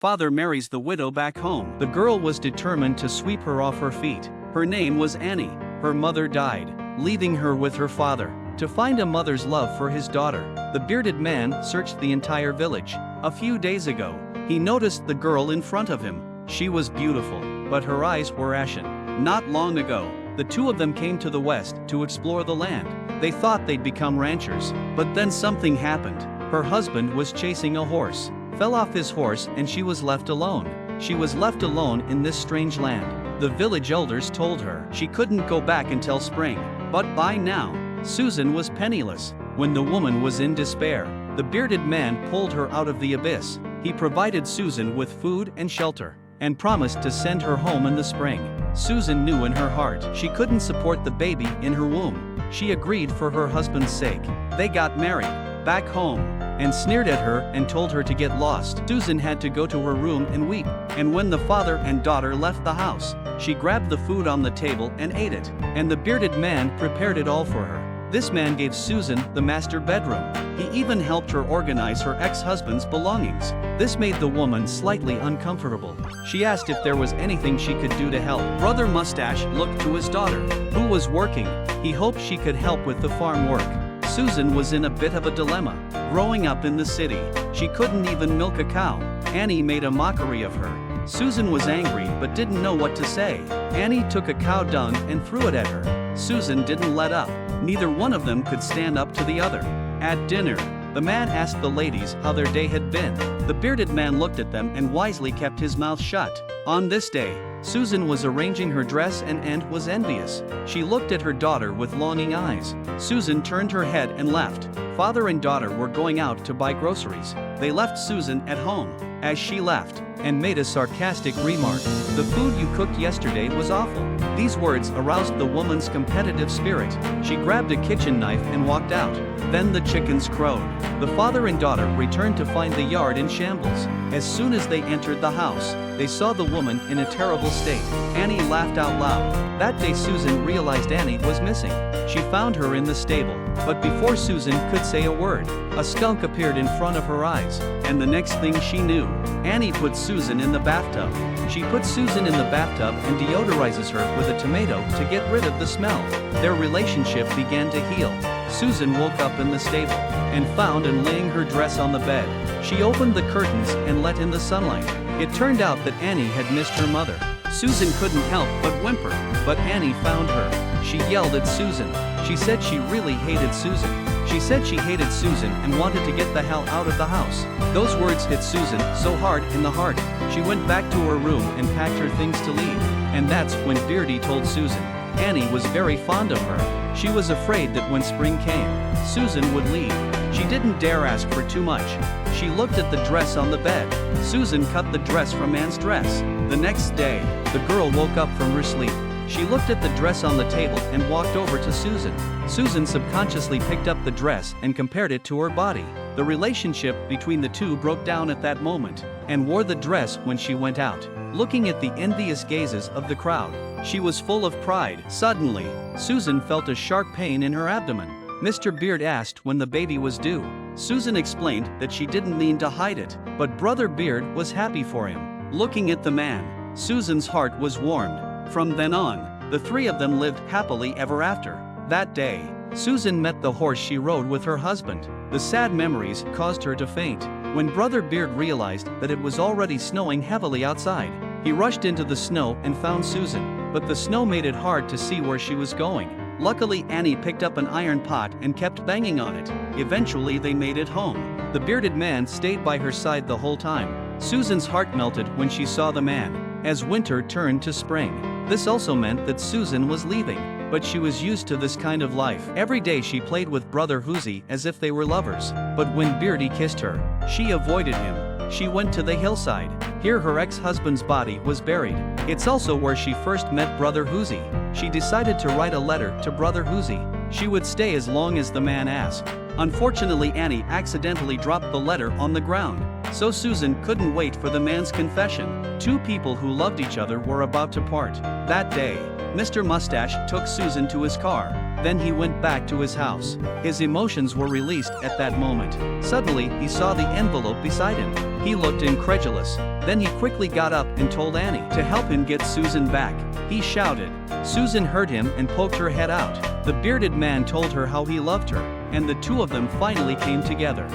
Father marries the widow back home. The girl was determined to sweep her off her feet. Her name was Annie. Her mother died, leaving her with her father. To find a mother's love for his daughter, the bearded man searched the entire village. A few days ago, he noticed the girl in front of him. She was beautiful, but her eyes were ashen. Not long ago, the two of them came to the west to explore the land. They thought they'd become ranchers, but then something happened. Her husband was chasing a horse, fell off his horse, and she was left alone. She was left alone in this strange land. The village elders told her she couldn't go back until spring. But by now, Susan was penniless. When the woman was in despair, the bearded man pulled her out of the abyss. He provided Susan with food and shelter, and promised to send her home in the spring. Susan knew in her heart she couldn't support the baby in her womb. She agreed for her husband's sake. They got married, back home, and sneered at her and told her to get lost. Susan had to go to her room and weep, and when the father and daughter left the house, she grabbed the food on the table and ate it, and the bearded man prepared it all for her. This man gave Susan the master bedroom. He even helped her organize her ex-husband's belongings. This made the woman slightly uncomfortable. She asked if there was anything she could do to help. Brother Mustache looked to his daughter, who was working. He hoped she could help with the farm work. Susan was in a bit of a dilemma. Growing up in the city, she couldn't even milk a cow. Annie made a mockery of her. Susan was angry but didn't know what to say. Annie took a cow dung and threw it at her. Susan didn't let up. Neither one of them could stand up to the other. At dinner, the man asked the ladies how their day had been. The bearded man looked at them and wisely kept his mouth shut. On this day, Susan was arranging her dress and was envious. She looked at her daughter with longing eyes. Susan turned her head and left. Father and daughter were going out to buy groceries. They left Susan at home. As she left, and made a sarcastic remark, "The food you cooked yesterday was awful." These words aroused the woman's competitive spirit. She grabbed a kitchen knife and walked out. Then the chickens crowed. The father and daughter returned to find the yard in shambles. As soon as they entered the house, they saw the woman in a terrible state. Annie laughed out loud. That day Susan realized Annie was missing. She found her in the stable, but before Susan could say a word, a skunk appeared in front of her eyes, and the next thing she knew, Annie put Susan in the bathtub. She puts Susan in the bathtub and deodorizes her with a tomato to get rid of the smell. Their relationship began to heal. Susan woke up in the stable and found Annie laying her dress on the bed. She opened the curtains and let in the sunlight. It turned out that Annie had missed her mother. Susan couldn't help but whimper, but Annie found her. She yelled at Susan. She said she really hated Susan. She said she hated Susan and wanted to get the hell out of the house. Those words hit Susan so hard in the heart. She went back to her room and packed her things to leave. And that's when Beardy told Susan Annie was very fond of her. She was afraid that when spring came, Susan would leave. She didn't dare ask for too much. She looked at the dress on the bed. Susan cut the dress from Anne's dress. The next day, the girl woke up from her sleep. She looked at the dress on the table and walked over to Susan. Susan subconsciously picked up the dress and compared it to her body. The relationship between the two broke down at that moment, and wore the dress when she went out. Looking at the envious gazes of the crowd, she was full of pride. Suddenly, Susan felt a sharp pain in her abdomen. Mr. Beard asked when the baby was due. Susan explained that she didn't mean to hide it, but Brother Beard was happy for him. Looking at the man, Susan's heart was warmed. From then on, the three of them lived happily ever after. That day, Susan met the horse she rode with her husband. The sad memories caused her to faint. When Brother Beard realized that it was already snowing heavily outside, he rushed into the snow and found Susan, but the snow made it hard to see where she was going. Luckily, Annie picked up an iron pot and kept banging on it. Eventually, they made it home. The bearded man stayed by her side the whole time. Susan's heart melted when she saw the man. As winter turned to spring, this also meant that Susan was leaving, but she was used to this kind of life. Every day she played with Brother Hoosie as if they were lovers, but when Beardy kissed her, she avoided him. She went to the hillside. Here her ex-husband's body was buried. It's also where she first met Brother Hoosie. She decided to write a letter to Brother Hoosie. She would stay as long as the man asked. Unfortunately, Annie accidentally dropped the letter on the ground, so Susan couldn't wait for the man's confession. Two people who loved each other were about to part. That day, Mr. Mustache took Susan to his car. Then he went back to his house. His emotions were released at that moment. Suddenly, he saw the envelope beside him. He looked incredulous. Then he quickly got up and told Annie to help him get Susan back. He shouted. Susan heard him and poked her head out. The bearded man told her how he loved her, and the two of them finally came together.